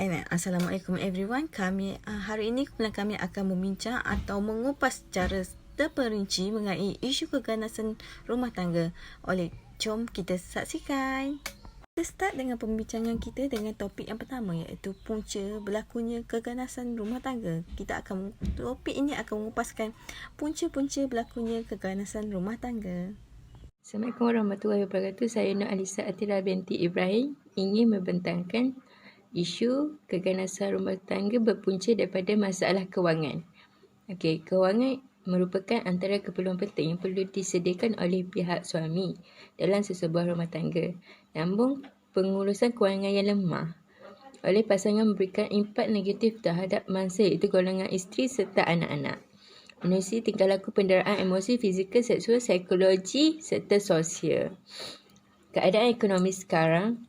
Alright, Assalamualaikum everyone. Hari ini kami akan membincang atau mengupas secara terperinci mengenai isu keganasan rumah tangga. Jom kita saksikan. Kita start dengan pembincangan kita dengan topik yang pertama, iaitu punca berlakunya keganasan rumah tangga. Topik ini akan mengupaskan punca-punca berlakunya keganasan rumah tangga. Assalamualaikum warahmatullahi wabarakatuh. Saya Nur Alisa Atira binti Ibrahim ingin membentangkan isu keganasan rumah tangga berpunca daripada masalah kewangan. Kewangan merupakan antara keperluan penting yang perlu disediakan oleh pihak suami dalam sesebuah rumah tangga. Namun, pengurusan kewangan yang lemah oleh pasangan memberikan impak negatif terhadap mangsa, iaitu golongan isteri serta anak-anak. Menerusi tingkah laku penderaan emosi, fizikal, seksual, psikologi serta sosial. Keadaan ekonomi sekarang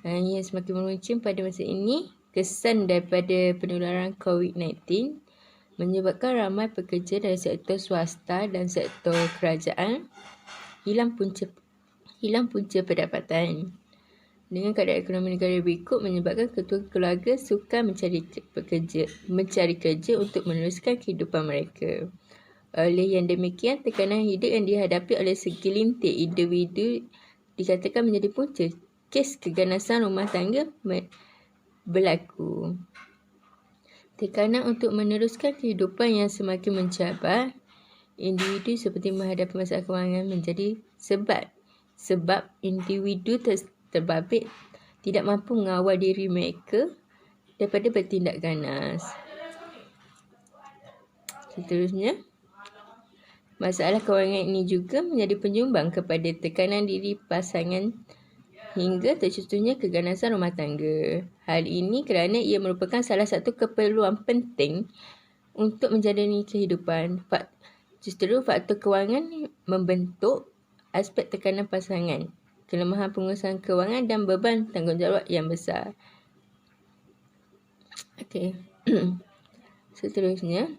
yang semakin meruncing pada masa ini, kesan daripada penularan COVID-19 menyebabkan ramai pekerja dari sektor swasta dan sektor kerajaan hilang punca pendapatan. Dengan keadaan ekonomi negara berikut menyebabkan ketua keluarga sukar mencari kerja untuk meneruskan kehidupan mereka. Oleh yang demikian, tekanan hidup yang dihadapi oleh segelintir individu dikatakan menjadi punca kes keganasan rumah tangga berlaku. Tekanan untuk meneruskan kehidupan yang semakin mencabar individu seperti menghadapi masalah kewangan menjadi sebab individu terbabit tidak mampu mengawal diri mereka daripada bertindak ganas. Seterusnya, masalah kewangan ini juga menjadi penyumbang kepada tekanan diri pasangan hingga tercetusnya keganasan rumah tangga. Hal ini kerana ia merupakan salah satu keperluan penting untuk menjalani kehidupan. Justru faktor kewangan membentuk aspek tekanan pasangan, kelemahan pengurusan kewangan dan beban tanggungjawab yang besar. Seterusnya,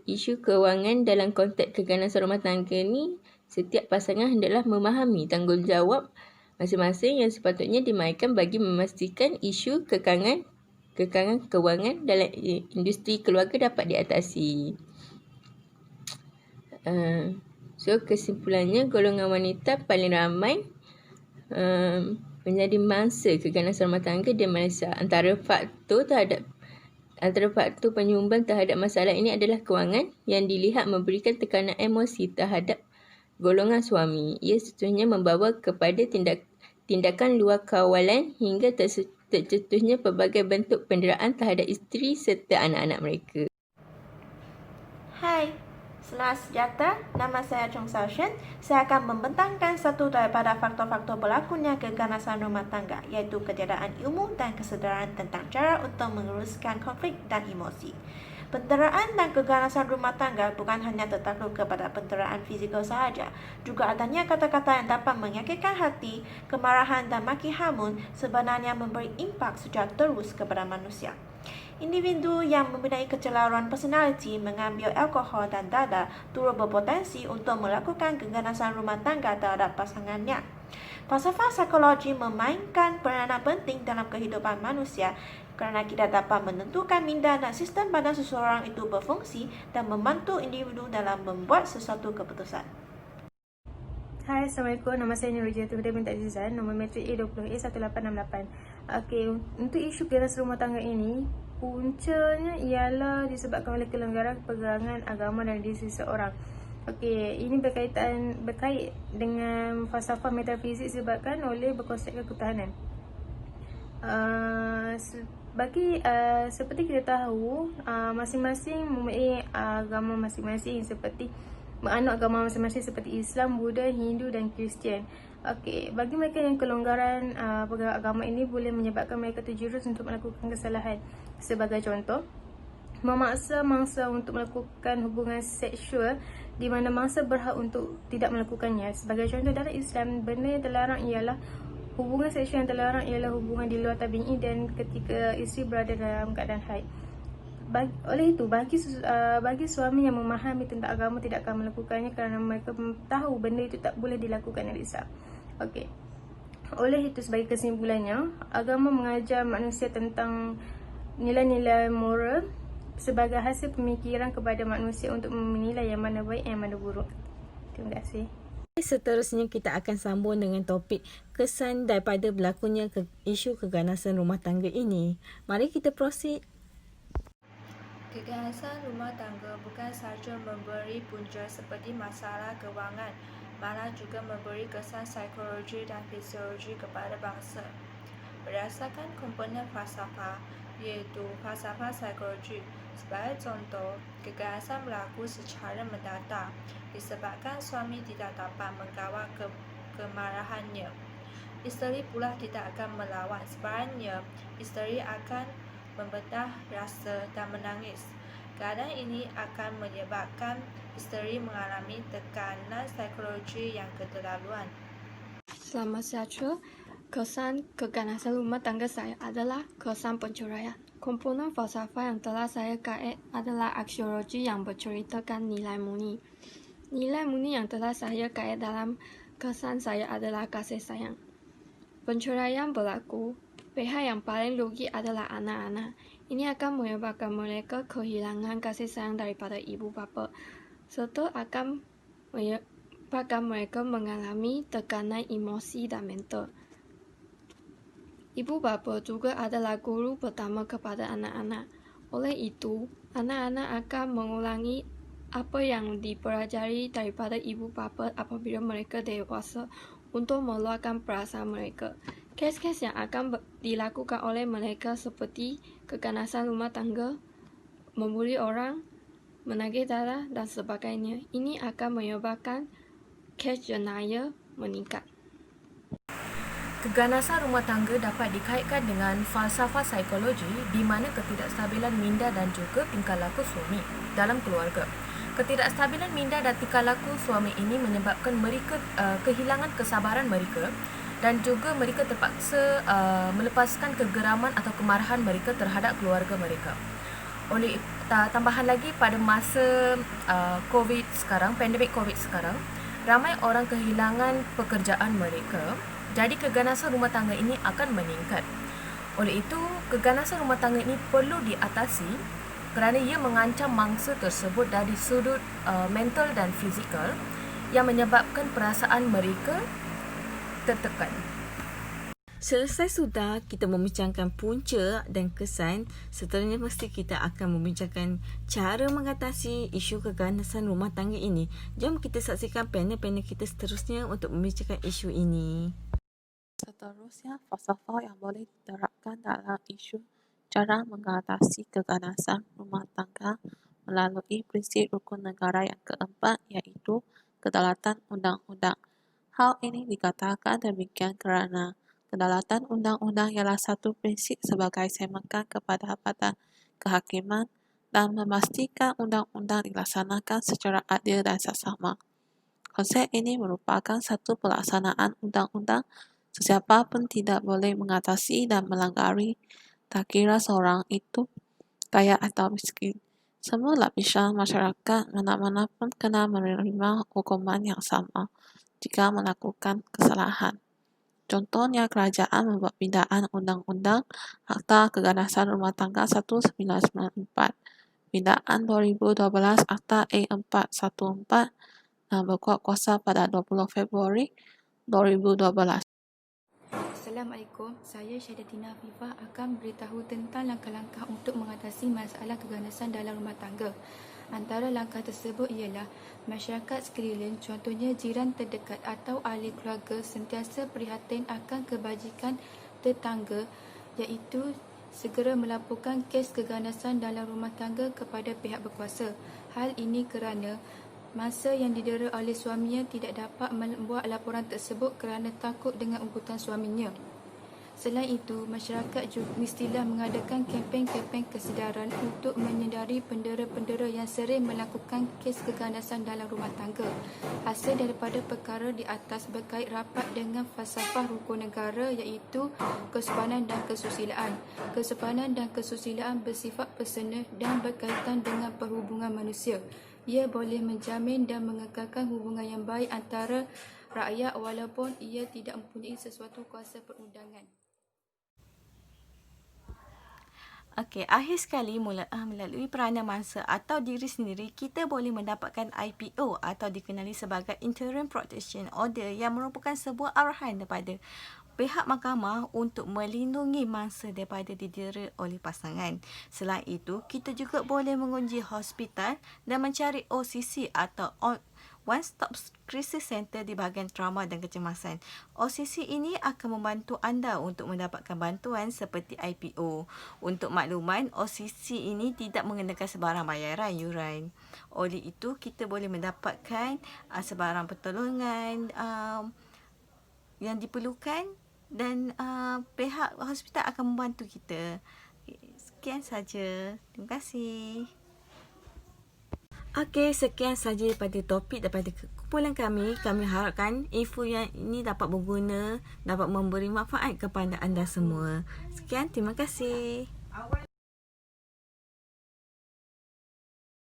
isu kewangan dalam konteks keganasan rumah tangga ni, setiap pasangan hendaklah memahami tanggungjawab masing-masing yang sepatutnya dimainkan bagi memastikan isu kekangan kewangan dalam industri keluarga dapat diatasi. Kesimpulannya, golongan wanita paling ramai menjadi mangsa keganasan rumah tangga di Malaysia. Antara faktor penyumbang terhadap masalah ini adalah kewangan yang dilihat memberikan tekanan emosi terhadap golongan suami. Ia sesungguhnya membawa kepada tindakan luar kawalan hingga tercetusnya pelbagai bentuk penderaan terhadap isteri serta anak-anak mereka. Hai, selamat sejahtera. Nama saya Chong Sao Shen. Saya akan membentangkan satu daripada faktor-faktor berlakunya keganasan rumah tangga, iaitu ketiadaan ilmu dan kesedaran tentang cara untuk menguruskan konflik dan emosi. Penderaan dan keganasan rumah tangga bukan hanya tertakluk kepada penderaan fizikal sahaja, juga adanya kata-kata yang dapat menyakitkan hati, kemarahan dan maki hamun sebenarnya memberi impak secara terus kepada manusia. Individu yang mempunyai kecelaruan personaliti mengambil alkohol dan dadah turut berpotensi untuk melakukan keganasan rumah tangga terhadap pasangannya. Falsafah psikologi memainkan peranan penting dalam kehidupan manusia kerana kita dapat menentukan minda dan sistem badan seseorang itu berfungsi dan membantu individu dalam membuat sesuatu keputusan. Hai, Assalamualaikum. Nama saya Nurul Huda binti Azizan, nombor matrik A20A1868. Untuk isu keganasan rumah tangga ini, puncanya ialah disebabkan oleh kelanggaran pegangan agama dan diri seseorang. Ini berkait dengan falsafah metafizik disebabkan oleh berkonsepkan ketahanan. Seperti kita tahu, masing-masing mempunyai agama masing-masing, seperti menganut agama masing-masing seperti Islam, Buddha, Hindu dan Kristian. Bagi mereka yang kelonggaran pegangan agama ini boleh menyebabkan mereka terjerumus untuk melakukan kesalahan. Sebagai contoh, memaksa mangsa untuk melakukan hubungan seksual di mana mangsa berhak untuk tidak melakukannya. Sebagai contoh, dalam Islam, benda yang terlarang ialah hubungan seksual yang terlarang ialah hubungan di luar tabi'i dan ketika isteri berada dalam keadaan haid. Oleh itu, bagi suami yang memahami tentang agama tidak akan melakukannya kerana mereka tahu benda itu tak boleh dilakukan oleh Islam. Oleh itu, sebagai kesimpulannya, agama mengajar manusia tentang nilai-nilai moral sebagai hasil pemikiran kepada manusia untuk menilai yang mana baik yang mana buruk. Terima kasih. Seterusnya kita akan sambung dengan topik kesan daripada berlakunya isu keganasan rumah tangga ini. Mari kita proceed. Keganasan rumah tangga bukan sahaja memberi punca seperti masalah kewangan, malah juga memberi kesan psikologi dan fisiologi kepada bangsa. Berdasarkan komponen falsafah, iaitu falsafah psikologi, sebagai contoh, keganasan berlaku secara mendatar disebabkan suami tidak dapat mengawal kemarahannya. Isteri pula tidak akan melawan, sebaliknya isteri akan membedah rasa dan menangis. Keadaan ini akan menyebabkan isteri mengalami tekanan psikologi yang keterlaluan. Selamat sejahtera. Kesan keganasan rumah tangga saya adalah kesan penceraian. Komponen falsafah yang telah saya kait adalah aksiologi yang berceritakan nilai murni. Nilai murni yang telah saya kait dalam kesan saya adalah kasih sayang. Penceraian berlaku, pihak yang paling rugi adalah anak-anak. Ini akan menyebabkan mereka kehilangan kasih sayang daripada ibu bapa, serta akan menyebabkan mereka mengalami tekanan emosi dan mental. Ibu bapa juga adalah guru pertama kepada anak-anak. Oleh itu, anak-anak akan mengulangi apa yang dipelajari daripada ibu bapa apabila mereka dewasa untuk meluahkan perasaan mereka. Kes-kes yang akan dilakukan oleh mereka seperti keganasan rumah tangga, membuli orang, menagih darah dan sebagainya. Ini akan menyebabkan kes jenayah meningkat. Keganasan rumah tangga dapat dikaitkan dengan falsafah psikologi di mana ketidakstabilan minda dan juga tingkah laku suami dalam keluarga. Ketidakstabilan minda dan tingkah laku suami ini menyebabkan mereka kehilangan kesabaran mereka dan juga mereka terpaksa melepaskan kegeraman atau kemarahan mereka terhadap keluarga mereka. Oleh tambahan lagi, pada masa COVID sekarang, pandemik COVID sekarang, ramai orang kehilangan pekerjaan mereka. Jadi keganasan rumah tangga ini akan meningkat. Oleh itu, keganasan rumah tangga ini perlu diatasi kerana ia mengancam mangsa tersebut dari sudut mental dan fizikal yang menyebabkan perasaan mereka tertekan. Selesai sudah kita membincangkan punca dan kesan, seterusnya mesti kita akan membincangkan cara mengatasi isu keganasan rumah tangga ini. Jom kita saksikan panel-panel kita seterusnya untuk membincangkan isu ini. Seterusnya, falsafah yang boleh diterapkan dalam isu cara mengatasi keganasan rumah tangga melalui prinsip rukun negara yang keempat, iaitu kedaulatan undang-undang. Hal ini dikatakan demikian kerana kedaulatan undang-undang ialah satu prinsip sebagai semakan kepada badan kehakiman dan memastikan undang-undang dilaksanakan secara adil dan saksama. Konsep ini merupakan satu pelaksanaan undang-undang. Sesiapa pun tidak boleh mengatasi dan melanggar, tak kira seorang itu kaya atau miskin. Semua lapisan masyarakat mana-mana pun kena menerima hukuman yang sama jika melakukan kesalahan. Contohnya, kerajaan membuat pindaan Undang-Undang Akta Keganasan Rumah Tangga 1994, pindaan 2012 Akta E414 dan berkuat kuasa pada 20 Februari 2012. Assalamualaikum, saya Syahdatina Afifah akan beritahu tentang langkah-langkah untuk mengatasi masalah keganasan dalam rumah tangga. Antara langkah tersebut ialah masyarakat sekeliling, contohnya jiran terdekat atau ahli keluarga, sentiasa prihatin akan kebajikan tetangga, iaitu segera melaporkan kes keganasan dalam rumah tangga kepada pihak berkuasa. Hal ini kerana masa yang didera oleh suaminya tidak dapat membuat laporan tersebut kerana takut dengan ugutan suaminya. Selain itu, masyarakat juga mestilah mengadakan kempen-kempen kesedaran untuk menyedari pendera-pendera yang sering melakukan kes keganasan dalam rumah tangga. Hasil daripada perkara di atas berkait rapat dengan falsafah rukun negara, iaitu kesopanan dan kesusilaan. Kesopanan dan kesusilaan bersifat personal dan berkaitan dengan perhubungan manusia. Ia boleh menjamin dan mengekalkan hubungan yang baik antara rakyat walaupun ia tidak mempunyai sesuatu kuasa perundangan. Okey, akhir sekali melalui peranan mangsa atau diri sendiri, kita boleh mendapatkan IPO atau dikenali sebagai Interim Protection Order yang merupakan sebuah arahan daripada pihak mahkamah untuk melindungi mangsa daripada didera oleh pasangan. Selain itu, kita juga boleh mengunjungi hospital dan mencari OCC atau One Stop Crisis Center di bahagian trauma dan kecemasan. OCC ini akan membantu anda untuk mendapatkan bantuan seperti IPO. Untuk makluman, OCC ini tidak mengenakan sebarang bayaran yuran. Oleh itu, kita boleh mendapatkan sebarang pertolongan yang diperlukan dan pihak hospital akan membantu kita. Sekian saja. Terima kasih. Okey, sekian saja daripada topik daripada kumpulan kami. Kami harapkan info yang ini dapat berguna, dapat memberi manfaat kepada anda semua. Sekian, terima kasih.